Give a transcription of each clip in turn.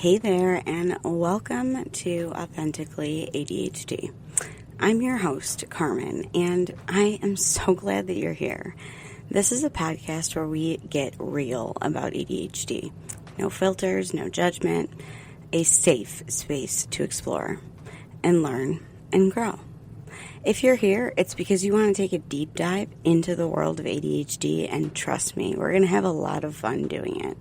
Hey there, and welcome to Authentically ADHD. I'm your host, Carmen, and I am so glad that you're here. This is a podcast where we get real about ADHD. No filters, no judgment, a safe space to explore and learn and grow. If you're here, it's because you want to take a deep dive into the world of ADHD, and trust me, we're going to have a lot of fun doing it.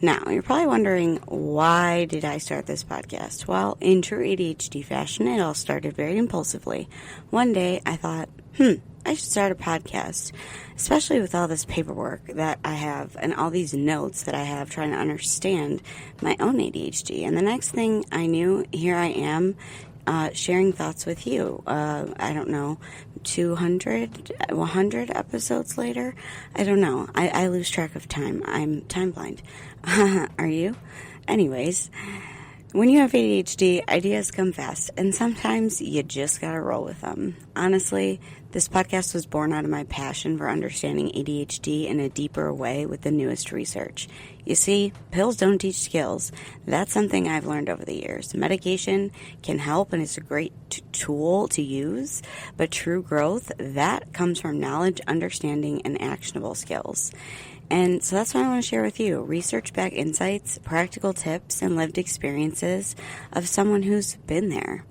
Now, you're probably wondering, why did I start this podcast? Well, in true ADHD fashion, it all started very impulsively. One day, I thought, I should start a podcast, especially with all this paperwork that I have and all these notes that I have trying to understand my own ADHD. And the next thing I knew, here I am, sharing thoughts with you. I don't know, 200, 100 episodes later? I don't know. I lose track of time. I'm time blind. Are you? Anyways, when you have ADHD, ideas come fast, and sometimes you just gotta roll with them. Honestly, this podcast was born out of my passion for understanding ADHD in a deeper way with the newest research. You see, pills don't teach skills. That's something I've learned over the years. Medication can help and is a great tool to use, but true growth, that comes from knowledge, understanding, and actionable skills. And so that's what I want to share with you. Research-backed insights, practical tips, and lived experiences of someone who's been there.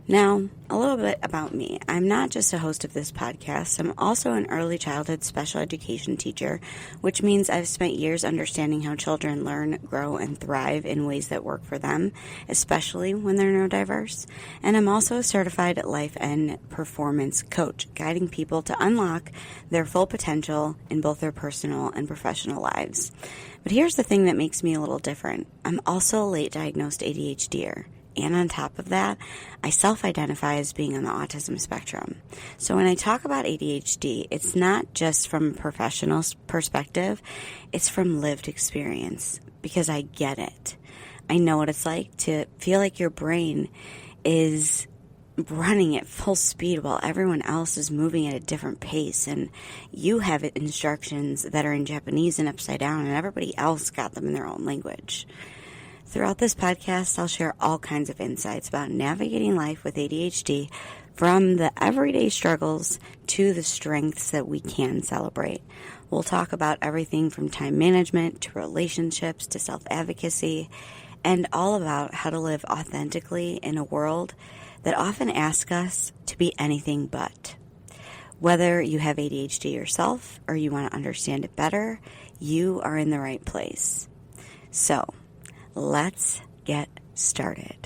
Now, a little bit about me. I'm not just a host of this podcast. I'm also an early childhood special education teacher, which means I've spent years understanding how children learn, grow, and thrive in ways that work for them, especially when they're neurodiverse. And I'm also a certified life and performance coach, guiding people to unlock their full potential in both their personal and professional lives. But here's the thing that makes me a little different. I'm also a late diagnosed ADHDer. And on top of that, I self-identify as being on the autism spectrum. So when I talk about ADHD, it's not just from a professional perspective, it's from lived experience, because I get it. I know what it's like to feel like your brain is running at full speed while everyone else is moving at a different pace, and you have instructions that are in Japanese and upside down, and everybody else got them in their own language. Throughout this podcast, I'll share all kinds of insights about navigating life with ADHD, from the everyday struggles to the strengths that we can celebrate. We'll talk about everything from time management to relationships to self-advocacy, and all about how to live authentically in a world that often asks us to be anything but. Whether you have ADHD yourself or you want to understand it better, you are in the right place. So, let's get started.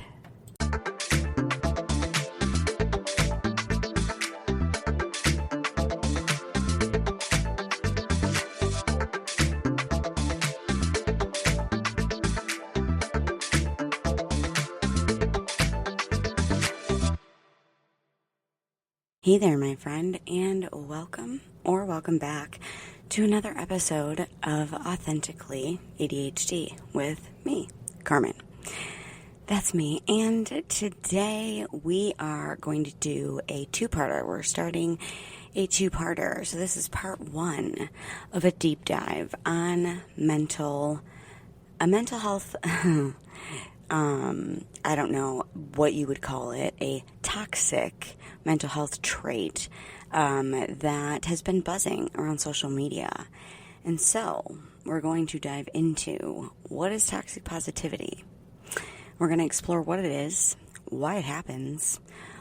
Hey there, my friend, and welcome back to another episode of Authentically ADHD with me, Carmen. That's me, and today we are going to do a two-parter. We're starting a two-parter, so this is part one of a deep dive on mental health, I don't know what you would call it, a toxic mental health trait that has been buzzing around social media. And so we're going to dive into what is toxic positivity. We're going to explore what it is, why it happens,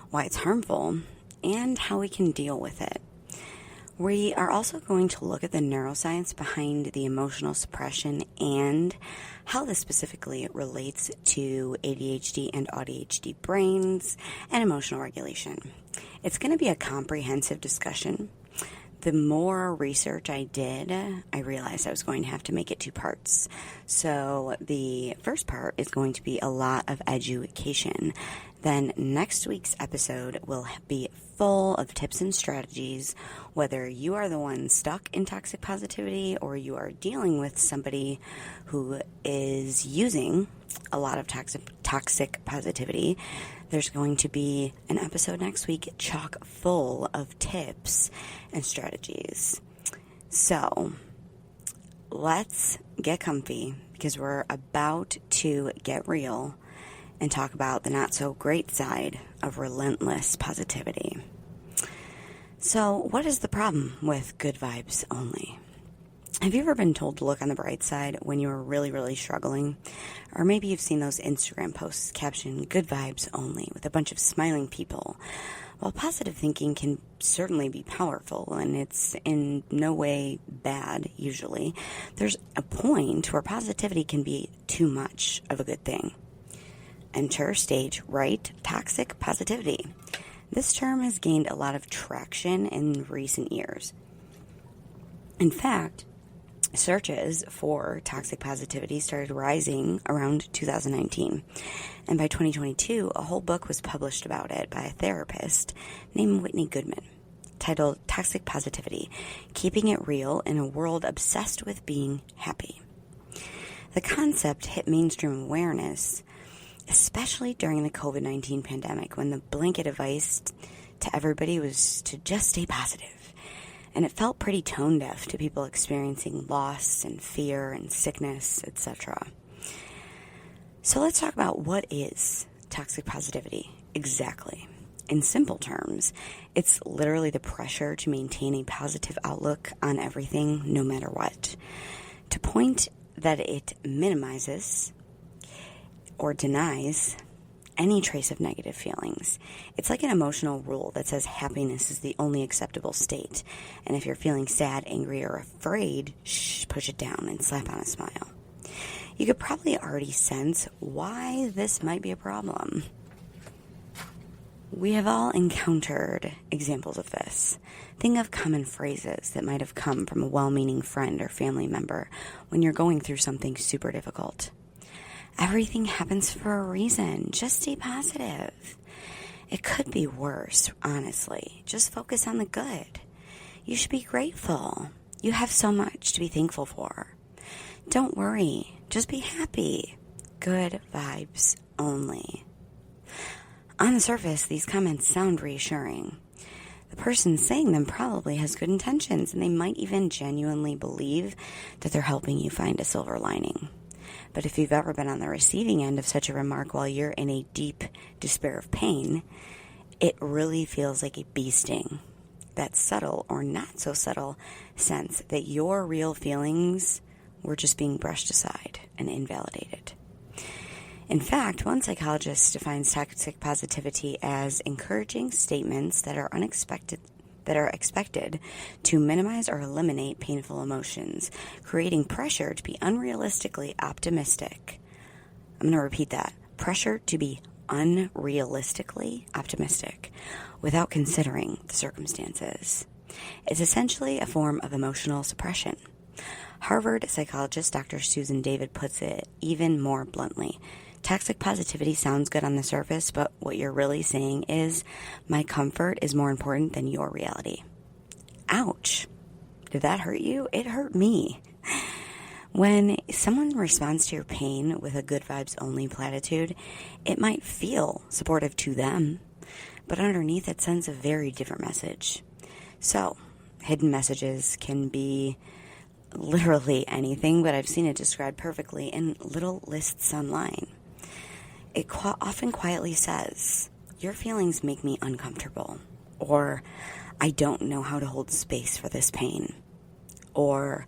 why it's harmful, and how we can deal with it. We are also going to look at the neuroscience behind the emotional suppression and how this specifically relates to ADHD and ADHD brains and emotional regulation. It's going to be a comprehensive discussion. The more research I did, I realized I was going to have to make it two parts. So the first part is going to be a lot of education. Then next week's episode will be full of tips and strategies, whether you are the one stuck in toxic positivity or you are dealing with somebody who is using a lot of toxic positivity. There's going to be an episode next week chock full of tips and strategies. So let's get comfy, because we're about to get real and talk about the not so great side of relentless positivity. So, what is the problem with good vibes only? Have you ever been told to look on the bright side when you were really, really struggling? Or maybe you've seen those Instagram posts captioned good vibes only with a bunch of smiling people. While positive thinking can certainly be powerful and it's in no way bad usually, there's a point where positivity can be too much of a good thing. Enter stage right toxic positivity. This term has gained a lot of traction in recent years. In fact, searches for toxic positivity started rising around 2019. And by 2022, a whole book was published about it by a therapist named Whitney Goodman, titled Toxic Positivity: Keeping It Real in a World Obsessed with Being Happy. The concept hit mainstream awareness, especially during the COVID-19 pandemic, when the blanket advice to everybody was to just stay positive. And it felt pretty tone deaf to people experiencing loss and fear and sickness, etc. So let's talk about what is toxic positivity exactly. In simple terms, it's literally the pressure to maintain a positive outlook on everything, no matter what, to point that it minimizes or denies any trace of negative feelings. It's like an emotional rule that says happiness is the only acceptable state. And if you're feeling sad, angry, or afraid, push it down and slap on a smile. You could probably already sense why this might be a problem. We have all encountered examples of this. Think of common phrases that might have come from a well-meaning friend or family member when you're going through something super difficult. Everything happens for a reason. Just stay positive. It could be worse, honestly. Just focus on the good. You should be grateful. You have so much to be thankful for. Don't worry. Just be happy. Good vibes only. On the surface, these comments sound reassuring. The person saying them probably has good intentions, and they might even genuinely believe that they're helping you find a silver lining. But if you've ever been on the receiving end of such a remark while you're in a deep despair of pain, it really feels like a bee sting. That subtle or not so subtle sense that your real feelings were just being brushed aside and invalidated. In fact, one psychologist defines toxic positivity as encouraging statements that are expected to minimize or eliminate painful emotions, creating pressure to be unrealistically optimistic. I'm going to repeat that. Pressure to be unrealistically optimistic without considering the circumstances. It's essentially a form of emotional suppression. Harvard psychologist Dr. Susan David puts it even more bluntly. Toxic positivity sounds good on the surface, but what you're really saying is, my comfort is more important than your reality. Ouch. Did that hurt you? It hurt me. When someone responds to your pain with a good vibes only platitude, it might feel supportive to them, but underneath it sends a very different message. So, hidden messages can be literally anything, but I've seen it described perfectly in little lists online. It often quietly says, your feelings make me uncomfortable, or I don't know how to hold space for this pain, or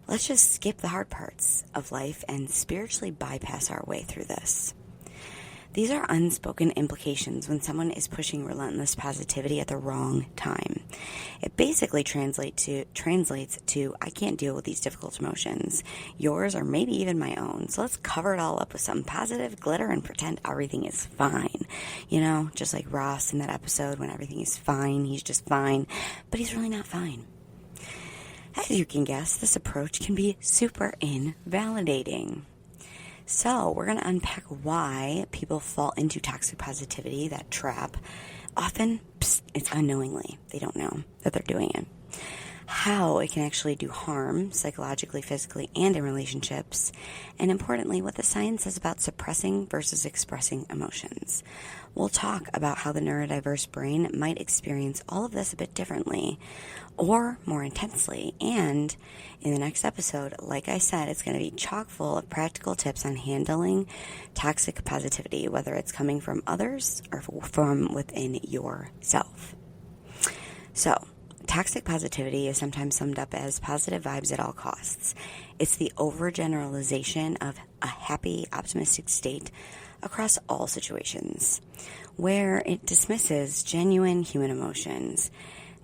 let's just skip the hard parts of life and spiritually bypass our way through this. These are unspoken implications when someone is pushing relentless positivity at the wrong time. It basically translates to I can't deal with these difficult emotions, yours or maybe even my own. So let's cover it all up with some positive glitter and pretend everything is fine. You know, just like Ross in that episode when everything is fine, he's just fine, but he's really not fine. As you can guess, this approach can be super invalidating. So we're going to unpack why people fall into toxic positivity, that trap. Often, it's unknowingly. They don't know that they're doing it. how it can actually do harm psychologically, physically, and in relationships, and importantly, what the science says about suppressing versus expressing emotions. We'll talk about how the neurodiverse brain might experience all of this a bit differently or more intensely. And in the next episode, like I said, it's going to be chock full of practical tips on handling toxic positivity, whether it's coming from others or from within yourself. So, toxic positivity is sometimes summed up as positive vibes at all costs. It's the overgeneralization of a happy, optimistic state across all situations, where it dismisses genuine human emotions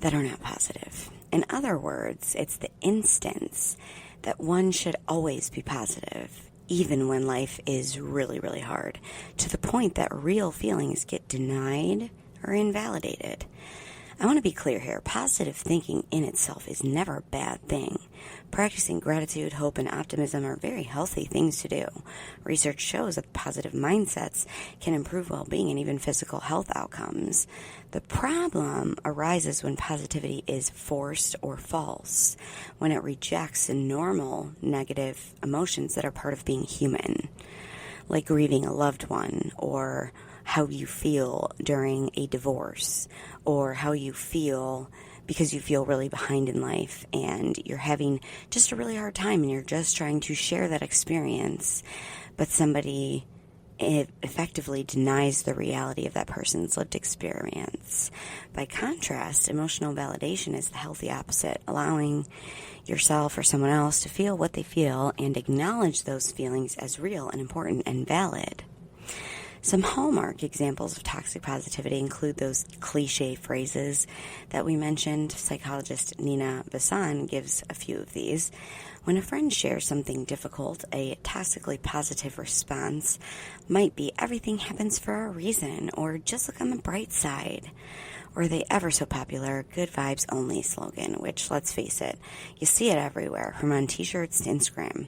that are not positive. In other words, it's the instance that one should always be positive, even when life is really, really hard, to the point that real feelings get denied or invalidated. I want to be clear here. Positive thinking in itself is never a bad thing. Practicing gratitude, hope, and optimism are very healthy things to do. Research shows that positive mindsets can improve well-being and even physical health outcomes. The problem arises when positivity is forced or false, when it rejects the normal negative emotions that are part of being human, like grieving a loved one, or how you feel during a divorce, or how you feel because you feel really behind in life and you're having just a really hard time and you're just trying to share that experience, but somebody effectively denies the reality of that person's lived experience. By contrast, emotional validation is the healthy opposite, allowing yourself or someone else to feel what they feel and acknowledge those feelings as real and important and valid. Some hallmark examples of toxic positivity include those cliche phrases that we mentioned. Psychologist Nina Besson gives a few of these. When a friend shares something difficult, a toxically positive response might be everything happens for a reason, or just look on the bright side, or the ever so popular good vibes only slogan, which, let's face it, you see it everywhere, from on t-shirts to Instagram.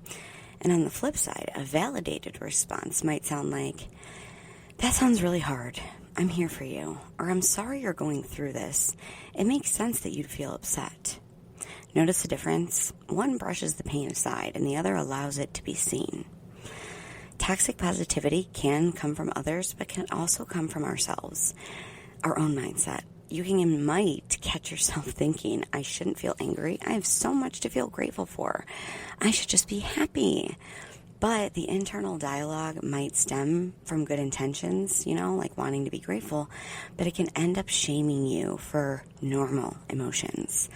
And on the flip side, a validated response might sound like, that sounds really hard. I'm here for you. Or I'm sorry you're going through this. It makes sense that you'd feel upset. Notice the difference? One brushes the pain aside and the other allows it to be seen. Toxic positivity can come from others, but can also come from ourselves, our own mindset. You might catch yourself thinking, I shouldn't feel angry. I have so much to feel grateful for. I should just be happy. But the internal dialogue might stem from good intentions, like wanting to be grateful, but it can end up shaming you for normal emotions.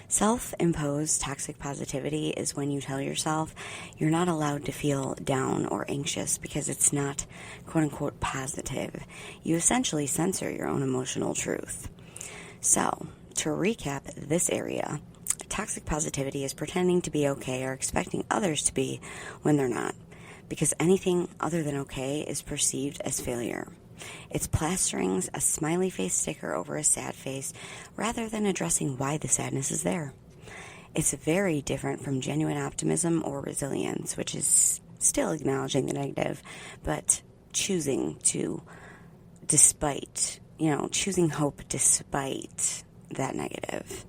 Self-imposed toxic positivity is when you tell yourself you're not allowed to feel down or anxious because it's not quote-unquote positive. You essentially censor your own emotional truth. So, to recap this area, toxic positivity is pretending to be okay or expecting others to be when they're not, because anything other than okay is perceived as failure. It's plastering a smiley face sticker over a sad face rather than addressing why the sadness is there. It's very different from genuine optimism or resilience, which is still acknowledging the negative, but choosing hope despite that negative.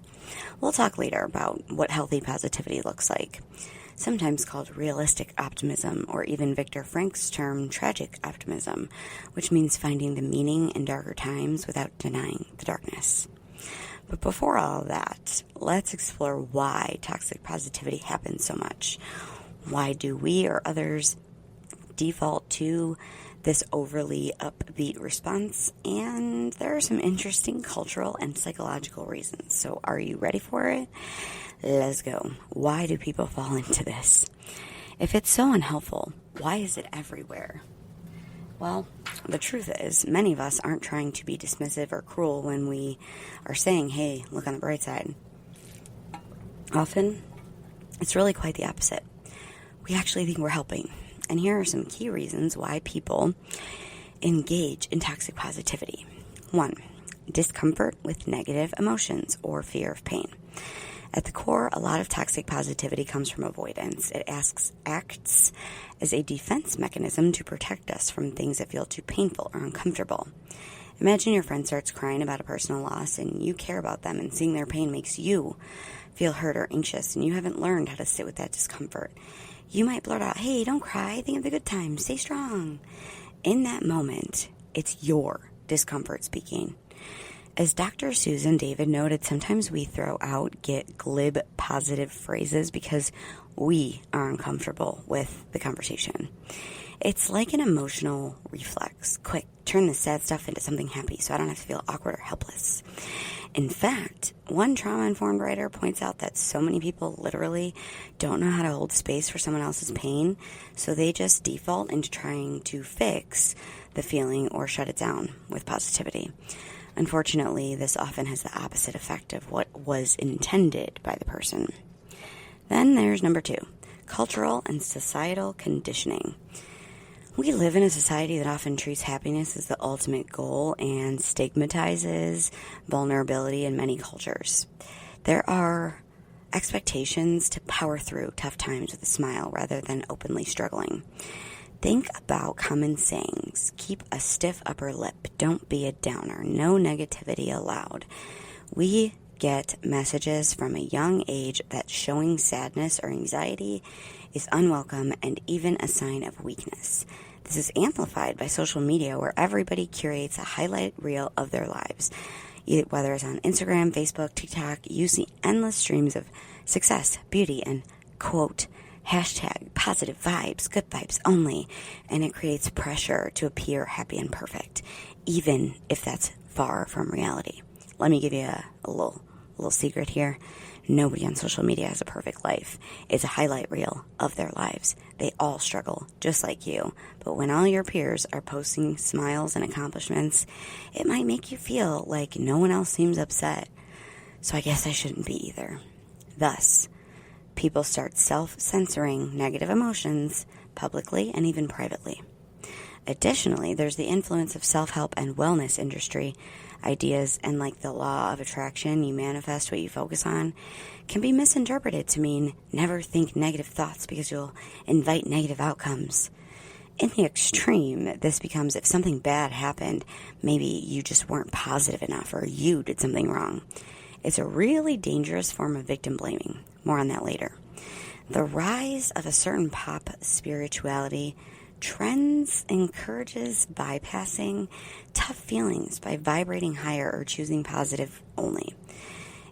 We'll talk later about what healthy positivity looks like, sometimes called realistic optimism, or even Viktor Frankl's term tragic optimism, which means finding the meaning in darker times without denying the darkness. But before all of that, let's explore why toxic positivity happens so much. Why do we or others default to this overly upbeat response? And there are some interesting cultural and psychological reasons. So are you ready for it? Let's go. Why do people fall into this? If it's so unhelpful, why is it everywhere? Well, the truth is, many of us aren't trying to be dismissive or cruel when we are saying, hey, look on the bright side. Often, it's really quite the opposite. We actually think we're helping. And here are some key reasons why people engage in toxic positivity. 1, discomfort with negative emotions or fear of pain. At the core, a lot of toxic positivity comes from avoidance. It acts as a defense mechanism to protect us from things that feel too painful or uncomfortable. Imagine your friend starts crying about a personal loss and you care about them, and seeing their pain makes you feel hurt or anxious and you haven't learned how to sit with that discomfort, you might blurt out, "Hey, don't cry, think of the good times, stay strong." In that moment, it's your discomfort speaking. As Dr. Susan David noted, sometimes we throw out glib positive phrases because we are uncomfortable with the conversation. It's like an emotional reflex. Quick, turn the sad stuff into something happy so I don't have to feel awkward or helpless. In fact, one trauma-informed writer points out that so many people literally don't know how to hold space for someone else's pain, so they just default into trying to fix the feeling or shut it down with positivity. Unfortunately, this often has the opposite effect of what was intended by the person. Then there's number 2, cultural and societal conditioning. We live in a society that often treats happiness as the ultimate goal and stigmatizes vulnerability in many cultures. There are expectations to power through tough times with a smile rather than openly struggling. Think about common sayings. Keep a stiff upper lip. Don't be a downer. No negativity allowed. We get messages from a young age that showing sadness or anxiety is unwelcome and even a sign of weakness. This is amplified by social media where everybody curates a highlight reel of their lives. Whether it's on Instagram, Facebook, TikTok, you see endless streams of success, beauty, and quote, hashtag positive vibes, good vibes only, and it creates pressure to appear happy and perfect, even if that's far from reality. Let me give you a little secret here. Nobody on social media has a perfect life. It's a highlight reel of their lives. They all struggle, just like you. But when all your peers are posting smiles and accomplishments, it might make you feel like no one else seems upset. So I guess I shouldn't be either. Thus, people start self-censoring negative emotions publicly and even privately. Additionally, there's the influence of self-help and wellness industry ideas, and like the law of attraction, you manifest what you focus on, can be misinterpreted to mean never think negative thoughts because you'll invite negative outcomes. In the extreme, this becomes if something bad happened, maybe you just weren't positive enough or you did something wrong. It's a really dangerous form of victim blaming. More on that later. The rise of a certain pop spirituality trends encourages bypassing tough feelings by vibrating higher or choosing positive only.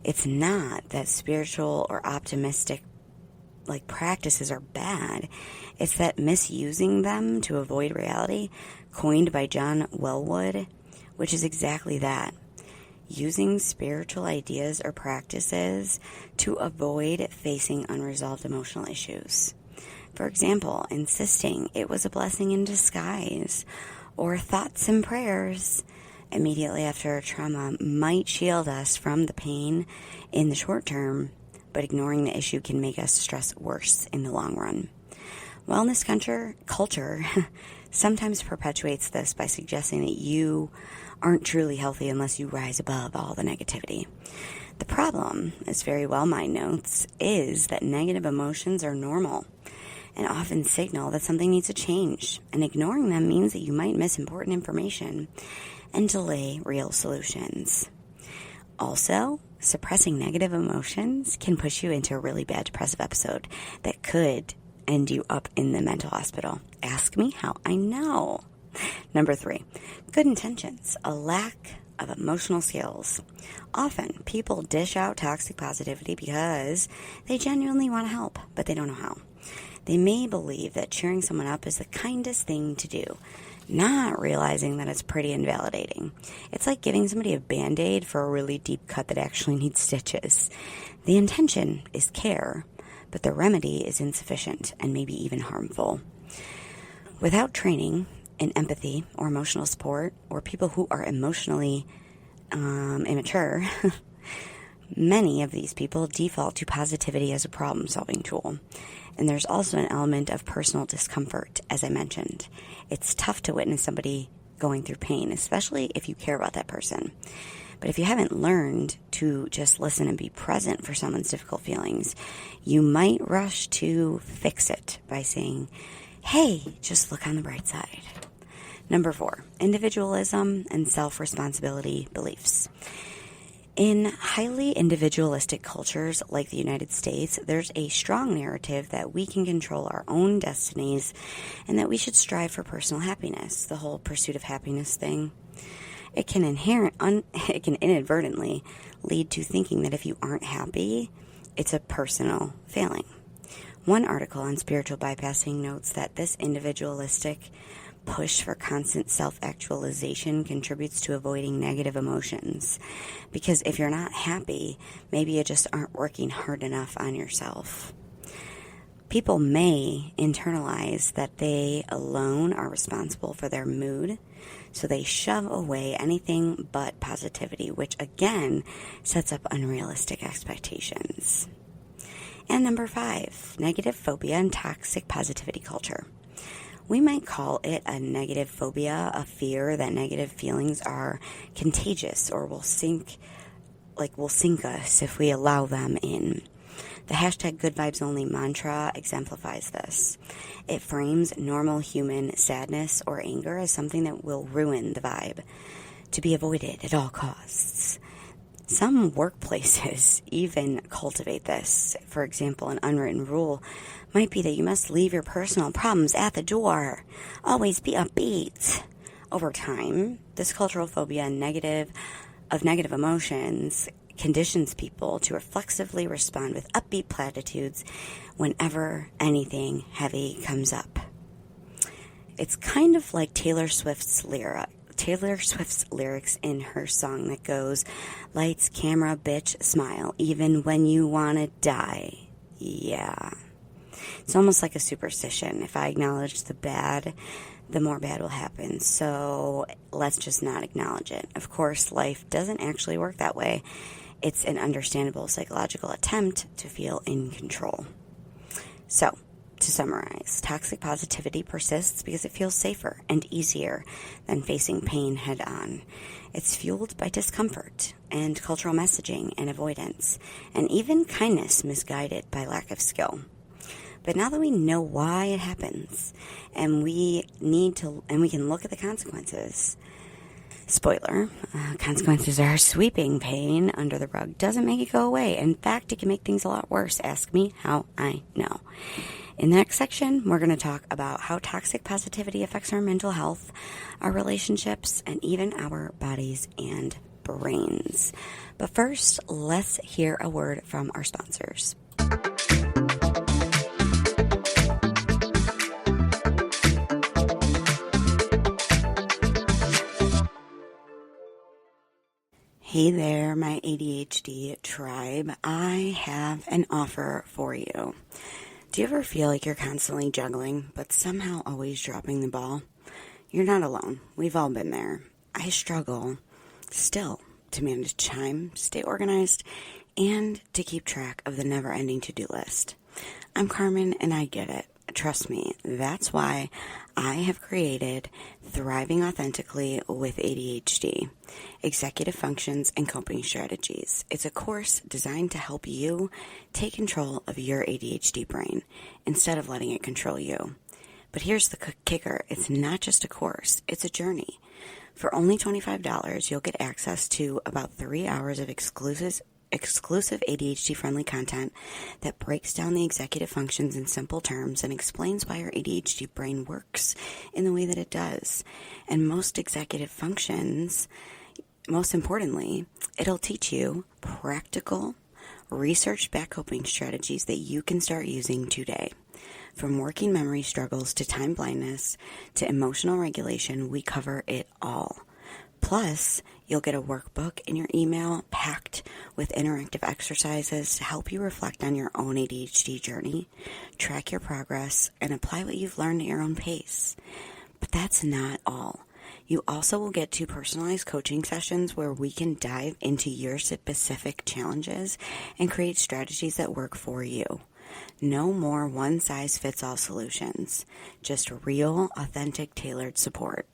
It's not that spiritual or optimistic practices are bad. It's that misusing them to avoid reality, coined by John Welwood, which is exactly that. Using spiritual ideas or practices to avoid facing unresolved emotional issues. For example, insisting it was a blessing in disguise, or thoughts and prayers immediately after a trauma might shield us from the pain in the short term, but ignoring the issue can make us stress worse in the long run. Wellness culture sometimes perpetuates this by suggesting that you aren't truly healthy unless you rise above all the negativity. The problem, as Very Well Mind notes, is that negative emotions are normal and often signal that something needs to change, and ignoring them means that you might miss important information and delay real solutions. Also, suppressing negative emotions can push you into a really bad depressive episode that could end you up in the mental hospital. Ask me how I know. Number 3, good intentions, a lack of emotional skills. Often, people dish out toxic positivity because they genuinely want to help, but they don't know how. They may believe that cheering someone up is the kindest thing to do, not realizing that it's pretty invalidating. It's like giving somebody a Band-Aid for a really deep cut that actually needs stitches. The intention is care, but the remedy is insufficient and maybe even harmful. Without training in empathy or emotional support, or people who are emotionally immature, many of these people default to positivity as a problem-solving tool. And there's also an element of personal discomfort, as I mentioned. It's tough to witness somebody going through pain, especially if you care about that person. But if you haven't learned to just listen and be present for someone's difficult feelings, you might rush to fix it by saying, "Hey, just look on the bright side." Number 4, individualism and self-responsibility beliefs. In highly individualistic cultures like the United States, there's a strong narrative that we can control our own destinies and that we should strive for personal happiness, the whole pursuit of happiness thing. It can inadvertently lead to thinking that if you aren't happy, it's a personal failing. One article on spiritual bypassing notes that this individualistic push for constant self-actualization contributes to avoiding negative emotions. Because if you're not happy, maybe you just aren't working hard enough on yourself. People may internalize that they alone are responsible for their mood, so they shove away anything but positivity, which again sets up unrealistic expectations. And number 5, negative phobia and toxic positivity culture. We might call it a negative phobia, a fear that negative feelings are contagious or will sink us if we allow them in. The hashtag Good Vibes Only mantra exemplifies this. It frames normal human sadness or anger as something that will ruin the vibe, to be avoided at all costs. Some workplaces even cultivate this. For example, an unwritten rule might be that you must leave your personal problems at the door. Always be upbeat. Over time, this cultural phobia of negative emotions conditions people to reflexively respond with upbeat platitudes whenever anything heavy comes up. It's kind of like Taylor Swift's lyrics in her song that goes, "Lights, camera, bitch, smile, even when you want to die." Yeah. It's almost like a superstition. If I acknowledge the bad, the more bad will happen. So let's just not acknowledge it. Of course, life doesn't actually work that way. It's an understandable psychological attempt to feel in control. So, to summarize, toxic positivity persists because it feels safer and easier than facing pain head on. It's fueled by discomfort and cultural messaging and avoidance, and even kindness misguided by lack of skill. But now that we know why it happens, and we can look at the consequences. Spoiler, consequences are sweeping pain under the rug. Doesn't make it go away. In fact, it can make things a lot worse. Ask me how I know. In the next section, we're going to talk about how toxic positivity affects our mental health, our relationships, and even our bodies and brains. But first, let's hear a word from our sponsors. Hey there, my ADHD tribe. I have an offer for you. Do you ever feel like you're constantly juggling, but somehow always dropping the ball? You're not alone. We've all been there. I struggle still to manage time, stay organized, and to keep track of the never-ending to-do list. I'm Carmen, and I get it. Trust me, that's why I have created Thriving Authentically with ADHD, Executive Functions and Coping Strategies. It's a course designed to help you take control of your ADHD brain instead of letting it control you. But here's the kicker. It's not just a course. It's a journey. For only $25, you'll get access to about 3 hours of exclusive ADHD-friendly content that breaks down the executive functions in simple terms and explains why your ADHD brain works in the way that it does. And most executive functions, most importantly, it'll teach you practical, research-backed coping strategies that you can start using today. From working memory struggles to time blindness to emotional regulation, we cover it all. Plus, you'll get a workbook in your email packed with interactive exercises to help you reflect on your own ADHD journey, track your progress, and apply what you've learned at your own pace. But that's not all. You also will get 2 personalized coaching sessions where we can dive into your specific challenges and create strategies that work for you. No more one-size-fits-all solutions, just real, authentic, tailored support.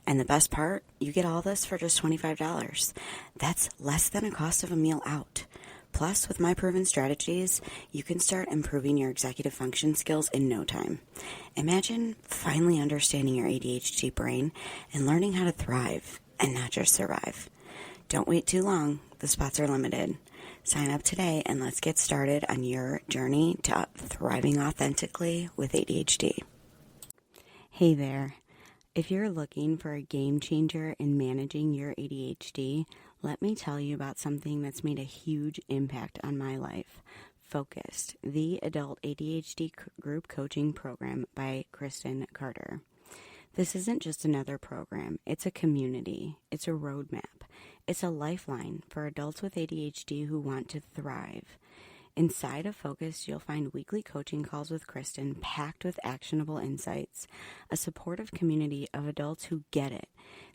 And the best part, you get all this for just $25. That's less than a cost of a meal out. Plus, with my proven strategies, you can start improving your executive function skills in no time. Imagine finally understanding your ADHD brain and learning how to thrive and not just survive. Don't wait too long. The spots are limited. Sign up today and let's get started on your journey to thriving authentically with ADHD. Hey there. If you're looking for a game changer in managing your ADHD, let me tell you about something that's made a huge impact on my life. Focused, the adult ADHD group coaching program by Kristen Carter. This isn't just another program. It's a community. It's a roadmap. It's a lifeline for adults with ADHD who want to thrive. Inside of Focus, you'll find weekly coaching calls with Kristen packed with actionable insights, a supportive community of adults who get it.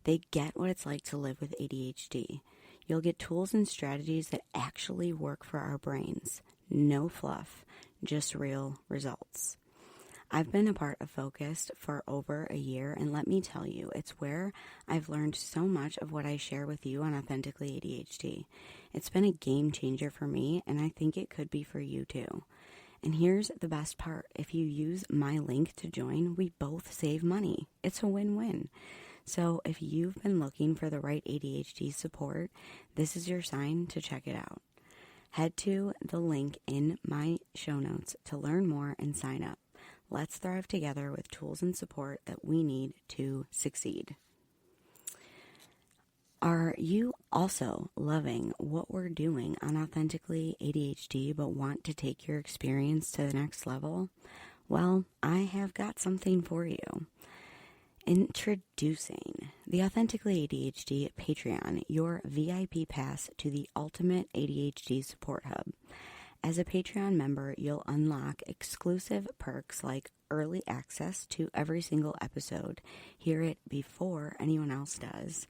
They get what it's like to live with ADHD. You'll get tools and strategies that actually work for our brains. No fluff, just real results. I've been a part of Focus for over a year, and let me tell you, it's where I've learned so much of what I share with you on Authentically ADHD. It's been a game changer for me, and I think it could be for you too. And here's the best part. If you use my link to join, we both save money. It's a win-win. So if you've been looking for the right ADHD support, this is your sign to check it out. Head to the link in my show notes to learn more and sign up. Let's thrive together with tools and support that we need to succeed. Are you also loving what we're doing on Authentically ADHD but want to take your experience to the next level? Well, I have got something for you. Introducing the Authentically ADHD Patreon, your VIP pass to the ultimate ADHD support hub. As a Patreon member, you'll unlock exclusive perks like early access to every single episode, hear it before anyone else does,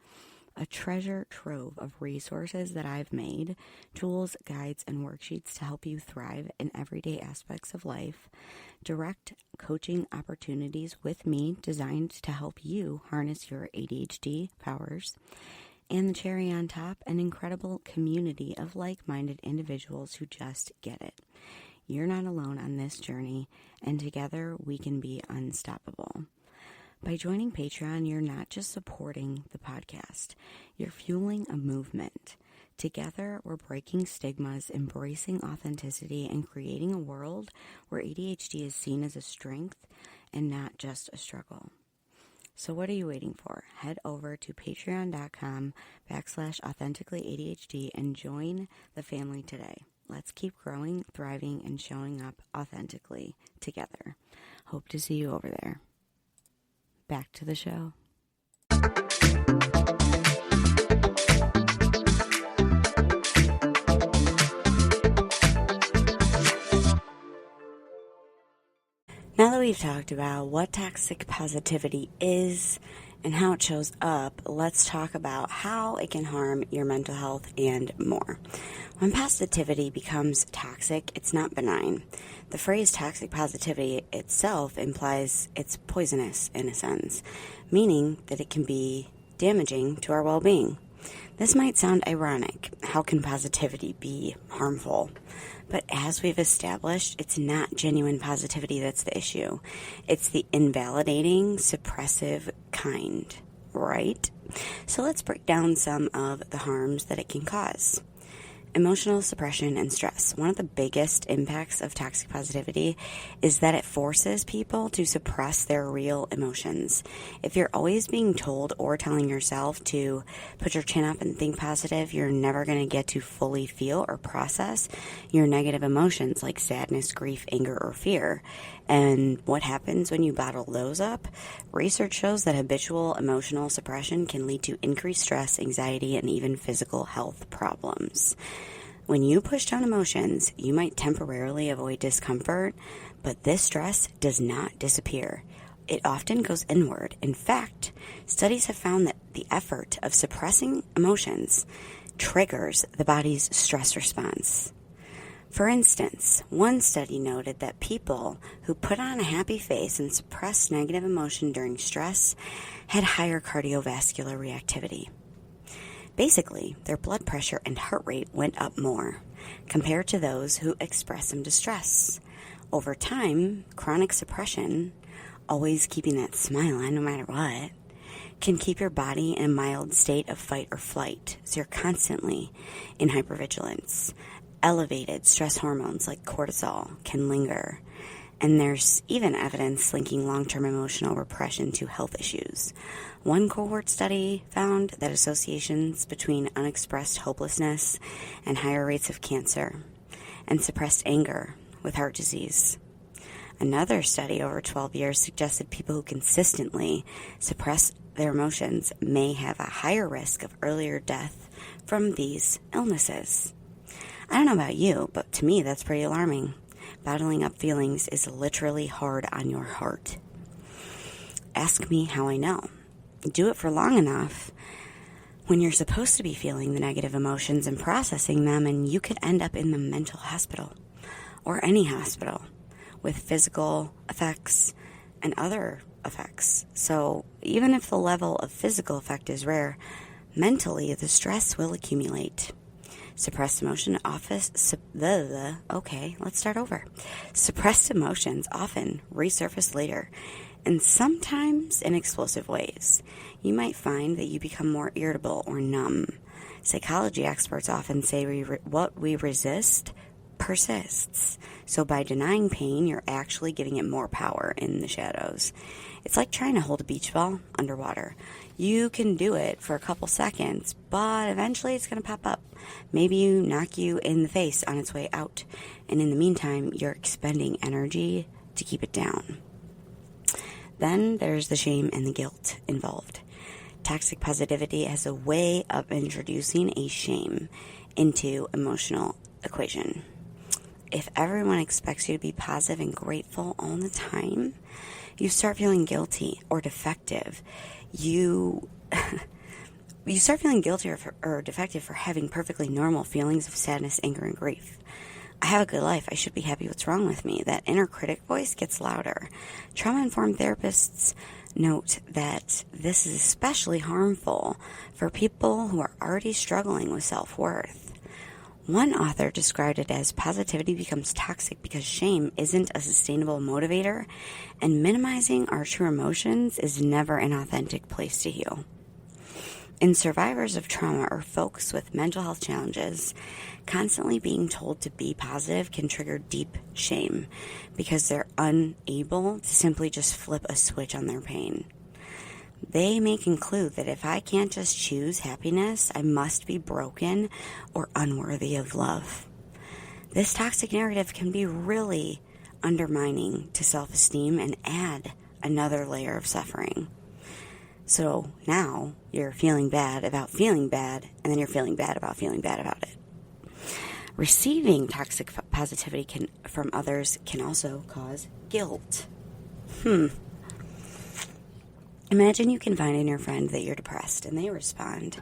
a treasure trove of resources that I've made, tools, guides, and worksheets to help you thrive in everyday aspects of life, direct coaching opportunities with me designed to help you harness your ADHD powers, and the cherry on top, an incredible community of like-minded individuals who just get it. You're not alone on this journey, and together we can be unstoppable. By joining Patreon, you're not just supporting the podcast, you're fueling a movement. Together, we're breaking stigmas, embracing authenticity, and creating a world where ADHD is seen as a strength and not just a struggle. So what are you waiting for? Head over to patreon.com/authenticallyADHD and join the family today. Let's keep growing, thriving, and showing up authentically together. Hope to see you over there. Back to the show. Now that we've talked about what toxic positivity is and how it shows up, let's talk about how it can harm your mental health and more. When positivity becomes toxic, it's not benign. The phrase toxic positivity itself implies it's poisonous in a sense, meaning that it can be damaging to our well-being. This might sound ironic. How can positivity be harmful? But as we've established, it's not genuine positivity that's the issue. It's the invalidating, suppressive kind, right? So let's break down some of the harms that it can cause. Emotional suppression and stress. One of the biggest impacts of toxic positivity is that it forces people to suppress their real emotions. If you're always being told or telling yourself to put your chin up and think positive, you're never going to get to fully feel or process your negative emotions like sadness, grief, anger, or fear. And what happens when you bottle those up? Research shows that habitual emotional suppression can lead to increased stress, anxiety, and even physical health problems. When you push down emotions, you might temporarily avoid discomfort, but this stress does not disappear. It often goes inward. In fact, studies have found that the effort of suppressing emotions triggers the body's stress response. For instance, one study noted that people who put on a happy face and suppress negative emotion during stress had higher cardiovascular reactivity. Basically, their blood pressure and heart rate went up more compared to those who expressed some distress. Over time, chronic suppression, always keeping that smile on no matter what, can keep your body in a mild state of fight or flight, so you're constantly in hypervigilance. Elevated stress hormones like cortisol can linger, and there's even evidence linking long-term emotional repression to health issues. One cohort study found that associations between unexpressed hopelessness and higher rates of cancer and suppressed anger with heart disease. Another study over 12 years suggested people who consistently suppress their emotions may have a higher risk of earlier death from these illnesses. I don't know about you, but to me that's pretty alarming. Bottling up feelings is literally hard on your heart. Ask me how I know. Do it for long enough when you're supposed to be feeling the negative emotions and processing them, and you could end up in the mental hospital or any hospital with physical effects and other effects. So even if the level of physical effect is rare, mentally the stress will accumulate. Suppressed emotion Suppressed emotions often resurface later, and sometimes in explosive ways. You might find that you become more irritable or numb. Psychology experts often say what we resist persists. So by denying pain, you're actually giving it more power in the shadows. It's like trying to hold a beach ball underwater. You can do it for a couple seconds, but eventually it's going to pop up. Maybe you knock you in the face on its way out, and in the meantime, you're expending energy to keep it down. Then there's the shame and the guilt involved. Toxic positivity has a way of introducing a shame into emotional equation. If everyone expects you to be positive and grateful all the time, you start feeling guilty or defective. You start feeling guilty or defective for having perfectly normal feelings of sadness, anger, and grief. I have a good life. I should be happy. What's wrong with me? That inner critic voice gets louder. Trauma-informed therapists note that this is especially harmful for people who are already struggling with self-worth. One author described it as positivity becomes toxic because shame isn't a sustainable motivator, and minimizing our true emotions is never an authentic place to heal. In survivors of trauma or folks with mental health challenges, constantly being told to be positive can trigger deep shame because they're unable to simply just flip a switch on their pain. They may conclude that if I can't just choose happiness, I must be broken or unworthy of love. This toxic narrative can be really undermining to self-esteem and add another layer of suffering. So now you're feeling bad about feeling bad, and then you're feeling bad about feeling bad about it. Receiving toxic positivity from others can also cause guilt. Imagine you confide in your friend that you're depressed, and they respond,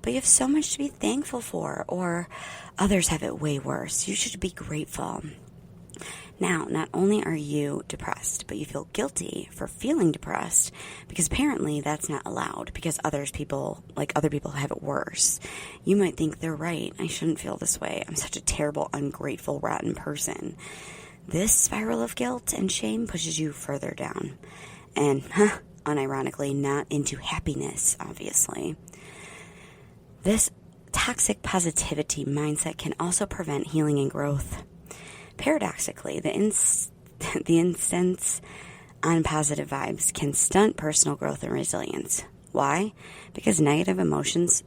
but you have so much to be thankful for, or others have it way worse. You should be grateful. Now, not only are you depressed, but you feel guilty for feeling depressed because apparently that's not allowed because other people have it worse. You might think they're right. I shouldn't feel this way. I'm such a terrible, ungrateful, rotten person. This spiral of guilt and shame pushes you further down. And, unironically, not into happiness, obviously. This toxic positivity mindset can also prevent healing and growth. Paradoxically, the insistence on positive vibes can stunt personal growth and resilience. Why? Because negative emotions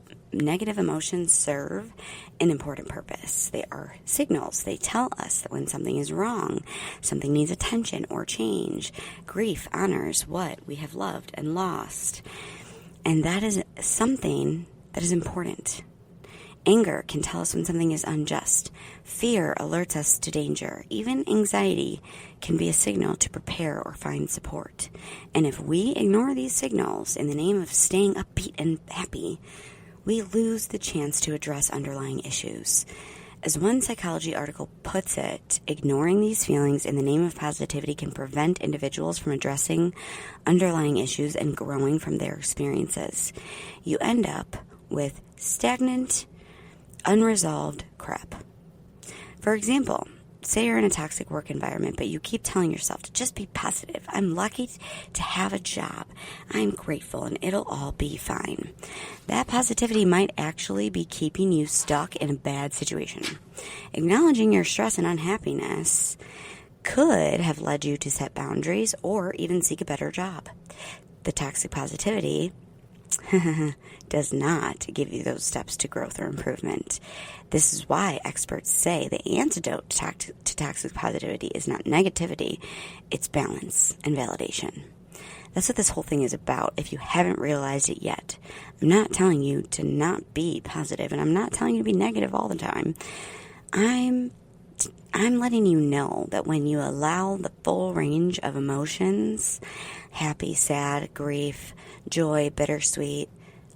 serve an important purpose. They are signals. They tell us that when something is wrong, something needs attention or change. Grief honors what we have loved and lost. And that is something that is important. Anger can tell us when something is unjust. Fear alerts us to danger. Even anxiety can be a signal to prepare or find support. And if we ignore these signals in the name of staying upbeat and happy, we lose the chance to address underlying issues. As one psychology article puts it, ignoring these feelings in the name of positivity can prevent individuals from addressing underlying issues and growing from their experiences. You end up with stagnant, unresolved crap. For example, say you're in a toxic work environment, but you keep telling yourself to just be positive. I'm lucky to have a job. I'm grateful, and it'll all be fine. That positivity might actually be keeping you stuck in a bad situation. Acknowledging your stress and unhappiness could have led you to set boundaries or even seek a better job. The toxic positivity does not give you those steps to growth or improvement. This is why experts say the antidote to toxic positivity is not negativity, it's balance and validation. That's what this whole thing is about if you haven't realized it yet. I'm not telling you to not be positive, and I'm not telling you to be negative all the time. I'm letting you know that when you allow the full range of emotions, happy, sad, grief, joy, bittersweet,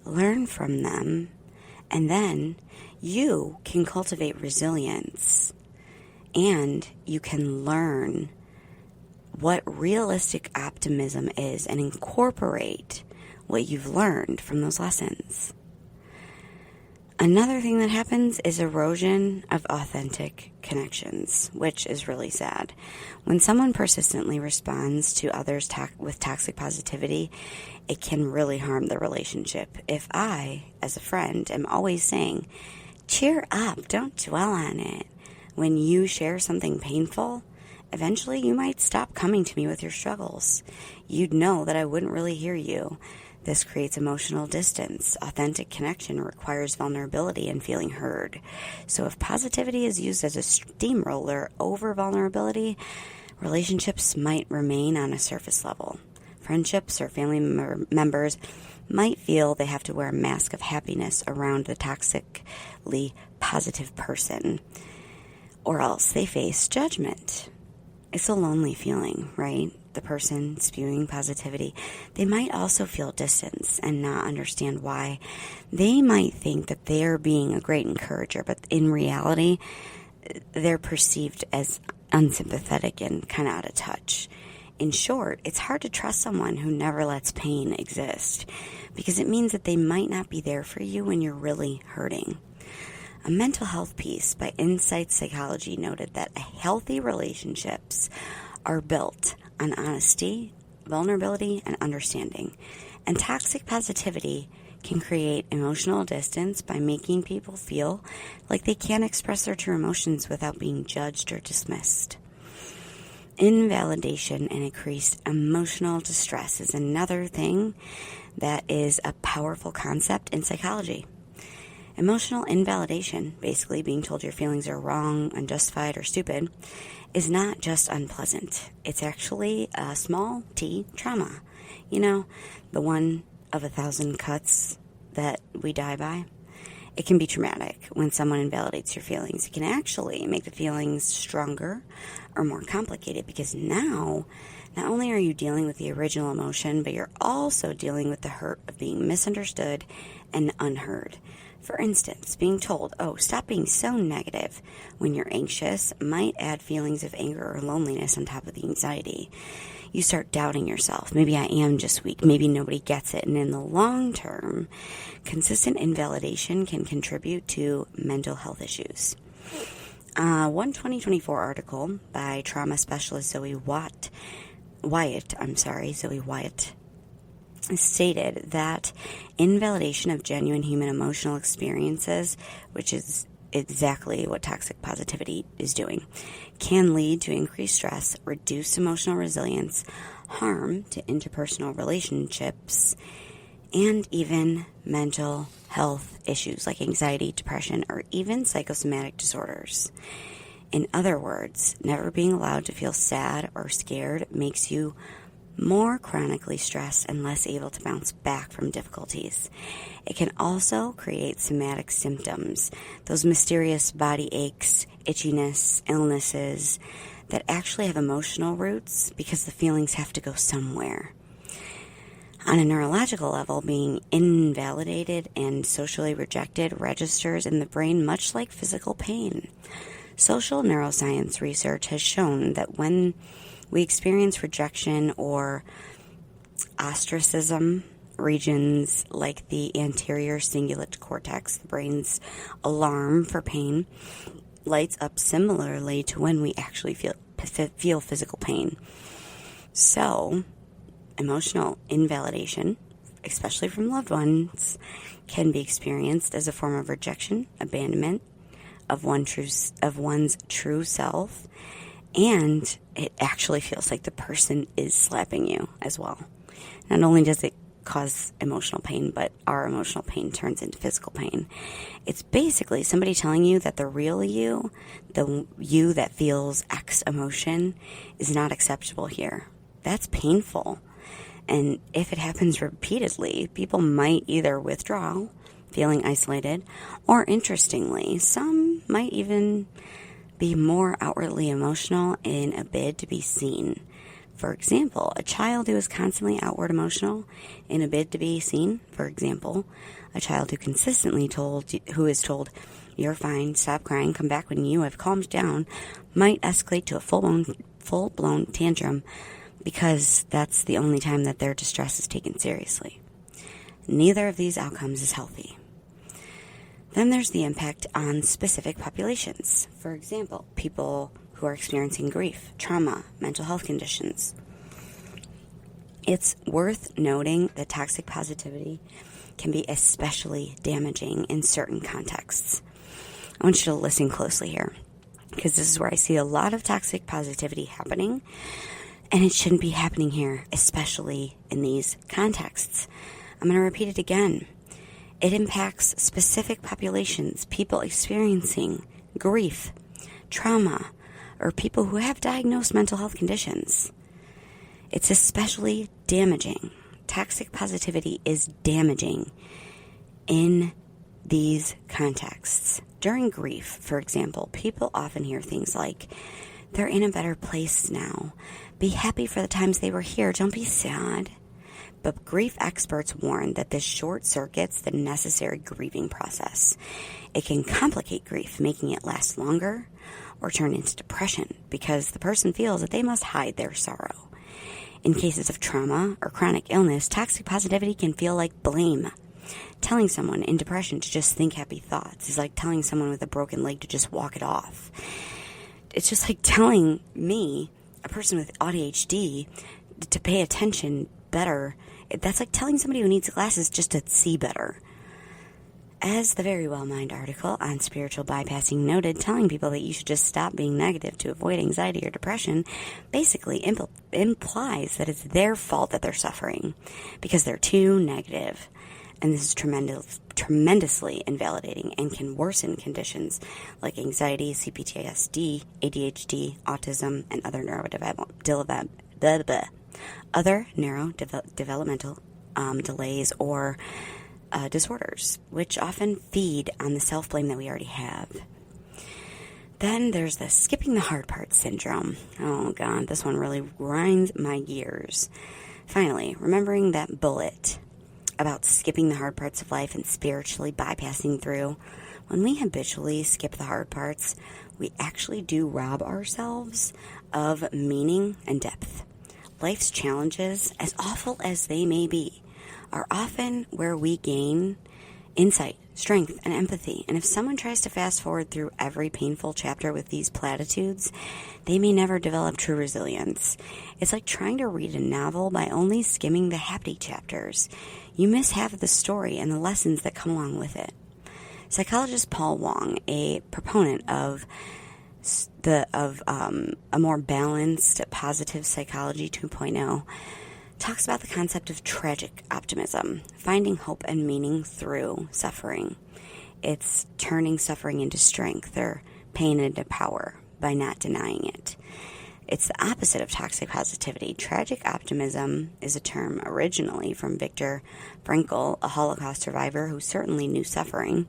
learn from them, and then you can cultivate resilience and you can learn what realistic optimism is and incorporate what you've learned from those lessons. Another thing that happens is erosion of authentic connections, which is really sad. When someone persistently responds to others with toxic positivity, it can really harm the relationship. If I, as a friend, am always saying, cheer up, don't dwell on it, when you share something painful, eventually you might stop coming to me with your struggles. You'd know that I wouldn't really hear you. This creates emotional distance. Authentic connection requires vulnerability and feeling heard. So if positivity is used as a steamroller over vulnerability, relationships might remain on a surface level. Friendships or family members might feel they have to wear a mask of happiness around the toxically positive person, or else they face judgment. It's a lonely feeling, right? The person spewing positivity, they might also feel distance and not understand why. They might think that they're being a great encourager, but in reality, they're perceived as unsympathetic and kind of out of touch. In short, it's hard to trust someone who never lets pain exist because it means that they might not be there for you when you're really hurting. A mental health piece by Insight Psychology noted that healthy relationships are built on honesty, vulnerability, and understanding. And toxic positivity can create emotional distance by making people feel like they can't express their true emotions without being judged or dismissed. Invalidation and increased emotional distress is another thing that is a powerful concept in psychology. Emotional invalidation, basically being told your feelings are wrong, unjustified, or stupid, is not just unpleasant. It's actually a small t trauma. You know, the one of 1,000 cuts that we die by. It can be traumatic when someone invalidates your feelings. It can actually make the feelings stronger or more complicated because now, not only are you dealing with the original emotion, but you're also dealing with the hurt of being misunderstood and unheard. For instance, being told, oh, stop being so negative when you're anxious might add feelings of anger or loneliness on top of the anxiety. You start doubting yourself. Maybe I am just weak. Maybe nobody gets it. And in the long term, consistent invalidation can contribute to mental health issues. One 2024 article by trauma specialist Zoe Wyatt stated that invalidation of genuine human emotional experiences, which is exactly what toxic positivity is doing, can lead to increased stress, reduced emotional resilience, harm to interpersonal relationships, and even mental health issues like anxiety, depression, or even psychosomatic disorders. In other words, never being allowed to feel sad or scared makes you more chronically stressed and less able to bounce back from difficulties. It can also create somatic symptoms, those mysterious body aches, itchiness, illnesses that actually have emotional roots because the feelings have to go somewhere. On a neurological level, being invalidated and socially rejected registers in the brain much like physical pain. Social neuroscience research has shown that when we experience rejection or ostracism, regions like the anterior cingulate cortex, the brain's alarm for pain, lights up similarly to when we actually feel physical pain. So, emotional invalidation, especially from loved ones, can be experienced as a form of rejection, abandonment of one's true self, and it actually feels like the person is slapping you as well. Not only does it cause emotional pain, but our emotional pain turns into physical pain. It's basically somebody telling you that the real you, the you that feels X emotion, is not acceptable here. That's painful. And if it happens repeatedly, people might either withdraw, feeling isolated, or interestingly, some might even be more outwardly emotional in a bid to be seen. For example, a child who is constantly outward emotional in a bid to be seen, for example, a child who who is told, "You're fine, stop crying, come back when you have calmed down," might escalate to a full-blown tantrum because that's the only time that their distress is taken seriously. Neither of these outcomes is healthy. Then there's the impact on specific populations. For example, people who are experiencing grief, trauma, mental health conditions. It's worth noting that toxic positivity can be especially damaging in certain contexts. I want you to listen closely here, because this is where I see a lot of toxic positivity happening, and it shouldn't be happening here, especially in these contexts. I'm going to repeat it again. It impacts specific populations, people experiencing grief, trauma, or people who have diagnosed mental health conditions. It's especially damaging. Toxic positivity is damaging in these contexts. During grief, for example, people often hear things like, "They're in a better place now. Be happy for the times they were here. Don't be sad." But grief experts warn that this short circuits the necessary grieving process. It can complicate grief, making it last longer or turn into depression because the person feels that they must hide their sorrow. In cases of trauma or chronic illness, toxic positivity can feel like blame. Telling someone in depression to just think happy thoughts is like telling someone with a broken leg to just walk it off. It's just like telling me, a person with ADHD, to pay attention better. That's like telling somebody who needs glasses just to see better. As the Very Well Mind article on spiritual bypassing noted, telling people that you should just stop being negative to avoid anxiety or depression basically implies that it's their fault that they're suffering because they're too negative. And this is tremendously invalidating and can worsen conditions like anxiety, CPTSD, ADHD, autism, and other neurodevelopmental delays or disorders, which often feed on the self-blame that we already have. Then there's the skipping the hard part syndrome. Oh God, this one really grinds my gears. Finally, remembering that bullet about skipping the hard parts of life and spiritually bypassing through. When we habitually skip the hard parts, we actually do rob ourselves of meaning and depth. Life's challenges, as awful as they may be, are often where we gain insight, strength, and empathy. And if someone tries to fast forward through every painful chapter with these platitudes, they may never develop true resilience. It's like trying to read a novel by only skimming the happy chapters. You miss half of the story and the lessons that come along with it. Psychologist Paul Wong, a proponent of a more balanced, positive psychology 2.0, talks about the concept of tragic optimism, finding hope and meaning through suffering. It's turning suffering into strength or pain into power by not denying it. It's the opposite of toxic positivity. Tragic optimism is a term originally from Viktor Frankl, a Holocaust survivor who certainly knew suffering,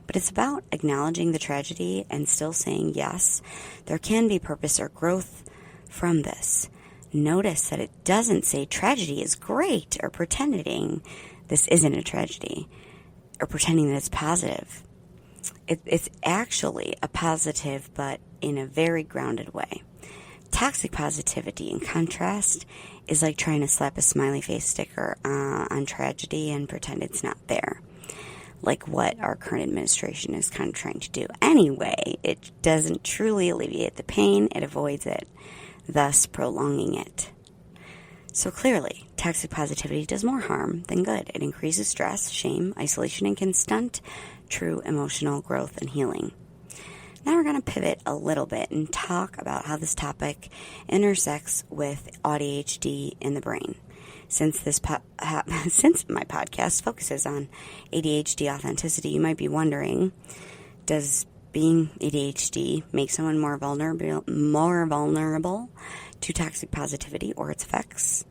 but it's about acknowledging the tragedy and still saying, yes, there can be purpose or growth from this. Notice that it doesn't say tragedy is great or pretending this isn't a tragedy or pretending that it's positive. It's actually a positive, but in a very grounded way. Toxic positivity, in contrast, is like trying to slap a smiley face sticker on tragedy and pretend it's not there. like what our current administration is kind of trying to do. Anyway, it doesn't truly alleviate the pain, it avoids it, thus prolonging it. So clearly, toxic positivity does more harm than good. It increases stress, shame, isolation, and can stunt true emotional growth and healing. Now we're going to pivot a little bit and talk about how this topic intersects with ADHD in the brain. Since since my podcast focuses on ADHD authenticity, you might be wondering, does being ADHD make someone more vulnerable to toxic positivity or its effects?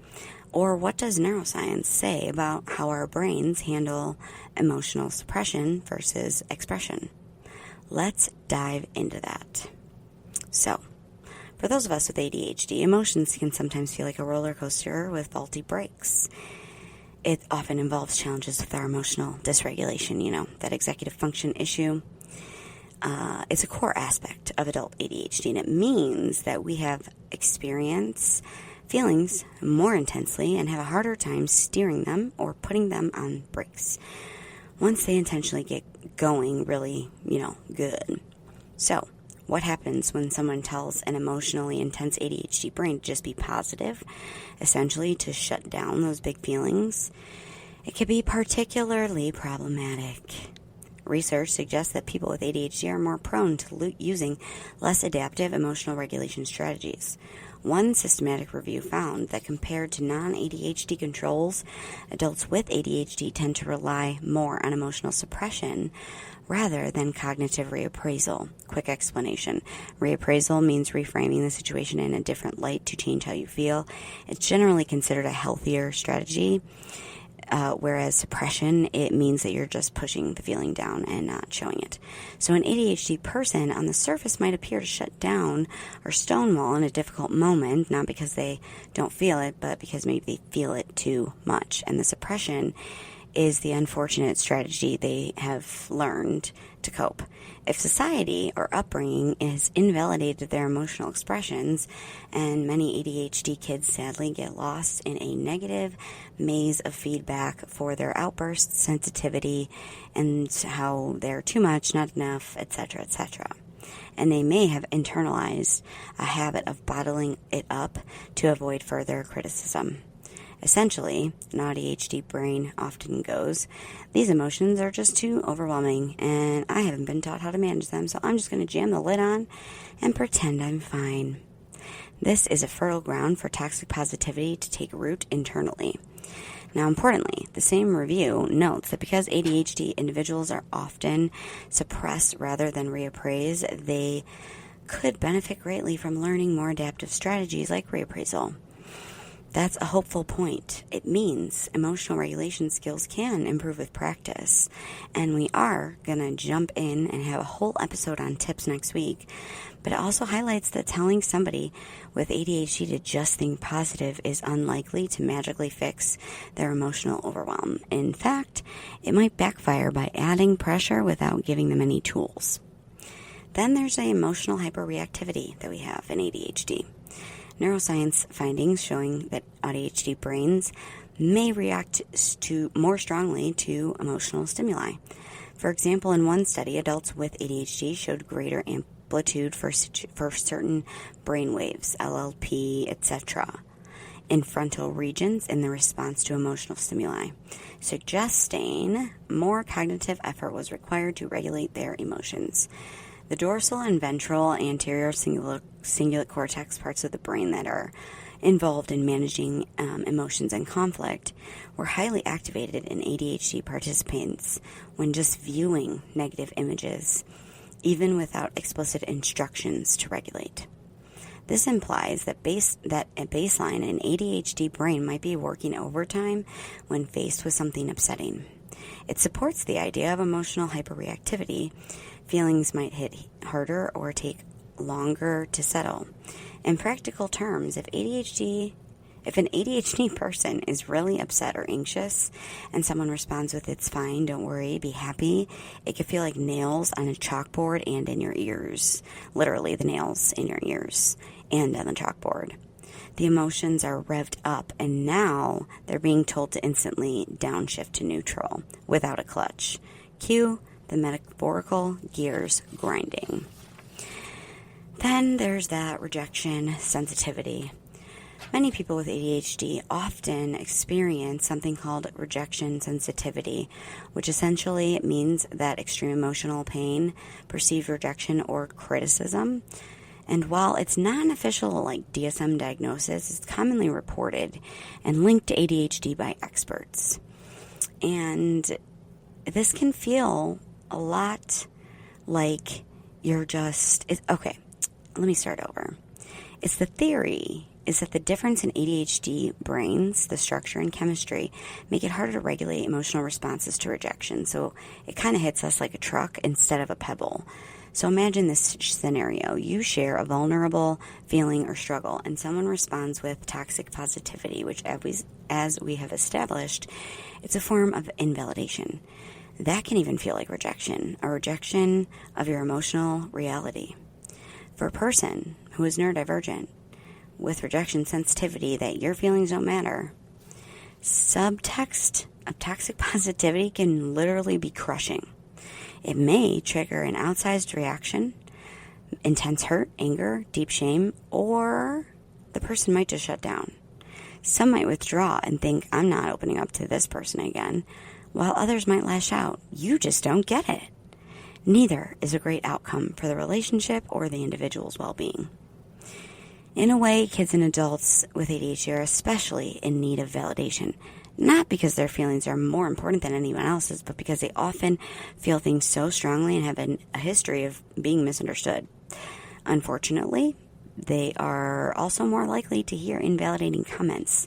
Or what does neuroscience say about how our brains handle emotional suppression versus expression? Let's dive into that. So, for those of us with ADHD, emotions can sometimes feel like a roller coaster with faulty brakes. It often involves challenges with our emotional dysregulation, that executive function issue. It's a core aspect of adult ADHD, and it means that we have experience feelings more intensely and have a harder time steering them or putting them on brakes once they intentionally get going really, good. So, what happens when someone tells an emotionally intense ADHD brain to just be positive, essentially to shut down those big feelings? It can be particularly problematic. Research suggests that people with ADHD are more prone to using less adaptive emotional regulation strategies. One systematic review found that compared to non-ADHD controls, adults with ADHD tend to rely more on emotional suppression rather than cognitive reappraisal. Quick explanation. Reappraisal means reframing the situation in a different light to change how you feel. It's generally considered a healthier strategy, whereas suppression, it means that you're just pushing the feeling down and not showing it. So an ADHD person on the surface might appear to shut down or stonewall in a difficult moment, not because they don't feel it, but because maybe they feel it too much. And the suppression is the unfortunate strategy they have learned to cope. If society or upbringing has invalidated their emotional expressions, and many ADHD kids sadly get lost in a negative maze of feedback for their outbursts, sensitivity, and how they're too much, not enough, etc., etc. And they may have internalized a habit of bottling it up to avoid further criticism. Essentially, an ADHD brain often goes, these emotions are just too overwhelming, and I haven't been taught how to manage them, so I'm just going to jam the lid on and pretend I'm fine. This is a fertile ground for toxic positivity to take root internally. Now, importantly, the same review notes that because ADHD individuals are often suppressed rather than reappraised, they could benefit greatly from learning more adaptive strategies like reappraisal. That's a hopeful point. It means emotional regulation skills can improve with practice. And we are going to jump in and have a whole episode on tips next week. But it also highlights that telling somebody with ADHD to just think positive is unlikely to magically fix their emotional overwhelm. In fact, it might backfire by adding pressure without giving them any tools. Then there's the emotional hyperreactivity that we have in ADHD. Neuroscience findings showing that ADHD brains may react more strongly to emotional stimuli. For example, in one study, adults with ADHD showed greater amplitude for certain brain waves, LLP, etc., in frontal regions in the response to emotional stimuli, suggesting more cognitive effort was required to regulate their emotions. The dorsal and ventral anterior cingulate cortex, parts of the brain that are involved in managing emotions and conflict, were highly activated in ADHD participants when just viewing negative images, even without explicit instructions to regulate. This implies that at baseline, an ADHD brain might be working overtime when faced with something upsetting. It supports the idea of emotional hyperreactivity. Feelings might hit harder or take longer to settle. In practical terms, if an ADHD person is really upset or anxious and someone responds with, "It's fine, don't worry, be happy," it can feel like nails on a chalkboard and in your ears. Literally, the nails in your ears and on the chalkboard. The emotions are revved up, and now they're being told to instantly downshift to neutral without a clutch. Cue the metaphorical gears grinding. Then there's that rejection sensitivity. Many people with ADHD often experience something called rejection sensitivity, which essentially means that extreme emotional pain, perceived rejection, or criticism. And while it's not an official DSM diagnosis, it's commonly reported and linked to ADHD by experts. And this can feel a lot like you're okay, let me start over. It's the theory is that the difference in ADHD brains, the structure and chemistry, make it harder to regulate emotional responses to rejection. So it kind of hits us like a truck instead of a pebble. So imagine this scenario. You share a vulnerable feeling or struggle, and someone responds with toxic positivity, which as we have established, it's a form of invalidation. That can even feel like rejection, a rejection of your emotional reality. For a person who is neurodivergent, with rejection sensitivity that your feelings don't matter, subtext of toxic positivity can literally be crushing. It may trigger an outsized reaction, intense hurt, anger, deep shame, or the person might just shut down. Some might withdraw and think, I'm not opening up to this person again, while others might lash out, you just don't get it. Neither is a great outcome for the relationship or the individual's well-being. In a way, kids and adults with ADHD are especially in need of validation, not because their feelings are more important than anyone else's, but because they often feel things so strongly and have a history of being misunderstood. Unfortunately, they are also more likely to hear invalidating comments.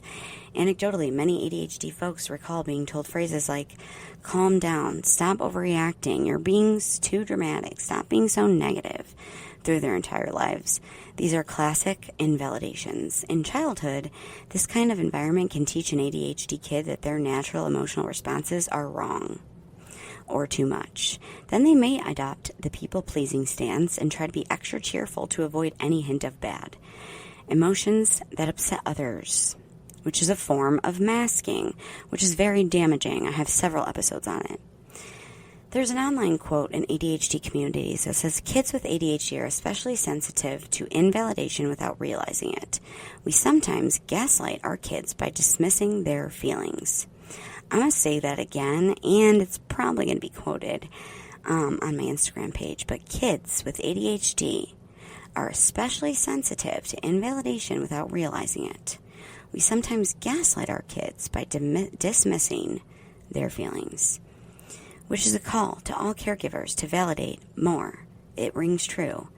Anecdotally, many ADHD folks recall being told phrases like, calm down, stop overreacting, you're being too dramatic, stop being so negative, through their entire lives. These are classic invalidations. In childhood, this kind of environment can teach an ADHD kid that their natural emotional responses are wrong or too much. Then they may adopt the people-pleasing stance and try to be extra cheerful to avoid any hint of bad. Emotions that upset others, which is a form of masking, which is very damaging. I have several episodes on it. There's an online quote in ADHD communities that says, kids with ADHD are especially sensitive to invalidation without realizing it. We sometimes gaslight our kids by dismissing their feelings. I'm going to say that again, and it's probably going to be quoted on my Instagram page, but kids with ADHD are especially sensitive to invalidation without realizing it. We sometimes gaslight our kids by dismissing their feelings, which is a call to all caregivers to validate more. It rings true.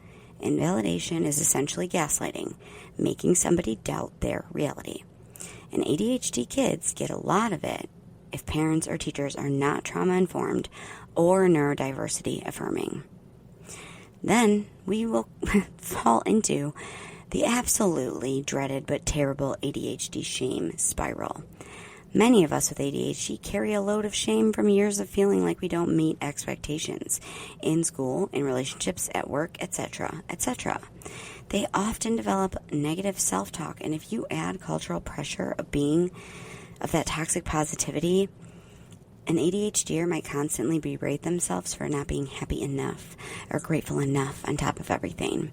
Invalidation is essentially gaslighting, making somebody doubt their reality. And ADHD kids get a lot of it if parents or teachers are not trauma-informed or neurodiversity affirming. Then we will fall into the absolutely dreaded but terrible ADHD shame spiral. Many of us with ADHD carry a load of shame from years of feeling like we don't meet expectations in school, in relationships, at work, etc., etc. They often develop negative self-talk, and if you add cultural pressure of that toxic positivity, an ADHDer might constantly berate themselves for not being happy enough or grateful enough on top of everything.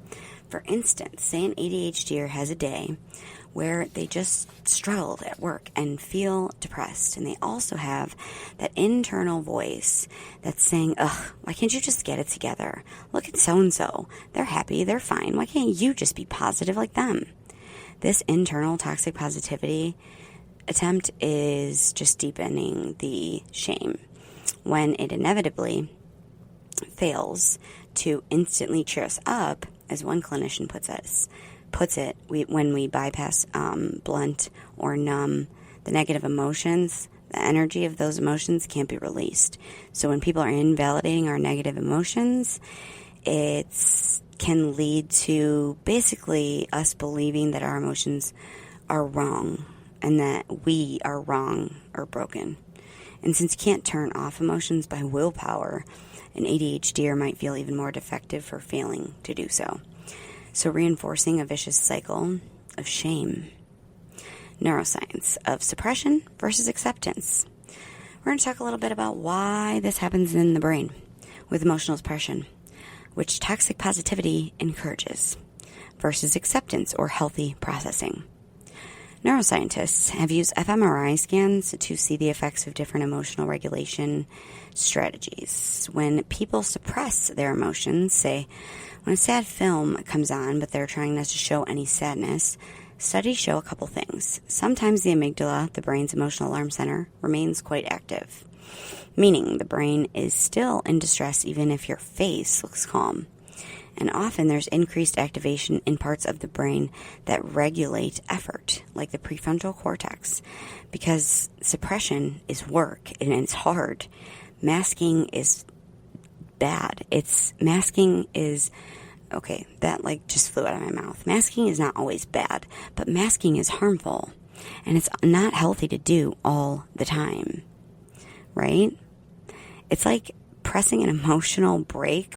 For instance, say an ADHDer has a day where they just struggled at work and feel depressed, and they also have that internal voice that's saying, ugh, why can't you just get it together? Look at so-and-so. They're happy. They're fine. Why can't you just be positive like them? This internal toxic positivity attempt is just deepening the shame when it inevitably fails to instantly cheer us up, as one clinician puts it, when we bypass, blunt, or numb the negative emotions, the energy of those emotions can't be released. So when people are invalidating our negative emotions, it can lead to basically us believing that our emotions are wrong and that we are wrong or broken. And since you can't turn off emotions by willpower, an ADHDer might feel even more defective for failing to do so. So reinforcing a vicious cycle of shame. Neuroscience of suppression versus acceptance. we're going to talk a little bit about why this happens in the brain with emotional suppression, which toxic positivity encourages, versus acceptance or healthy processing. Neuroscientists have used fMRI scans to see the effects of different emotional regulation strategies. When people suppress their emotions, say when a sad film comes on but they're trying not to show any sadness, studies show a couple things. Sometimes the amygdala, the brain's emotional alarm center, remains quite active, meaning the brain is still in distress even if your face looks calm. And often there's increased activation in parts of the brain that regulate effort, like the prefrontal cortex, because suppression is work and it's hard. Masking is bad. Okay, that just flew out of my mouth. Masking is not always bad, but masking is harmful, and it's not healthy to do all the time, right? It's like pressing an emotional brake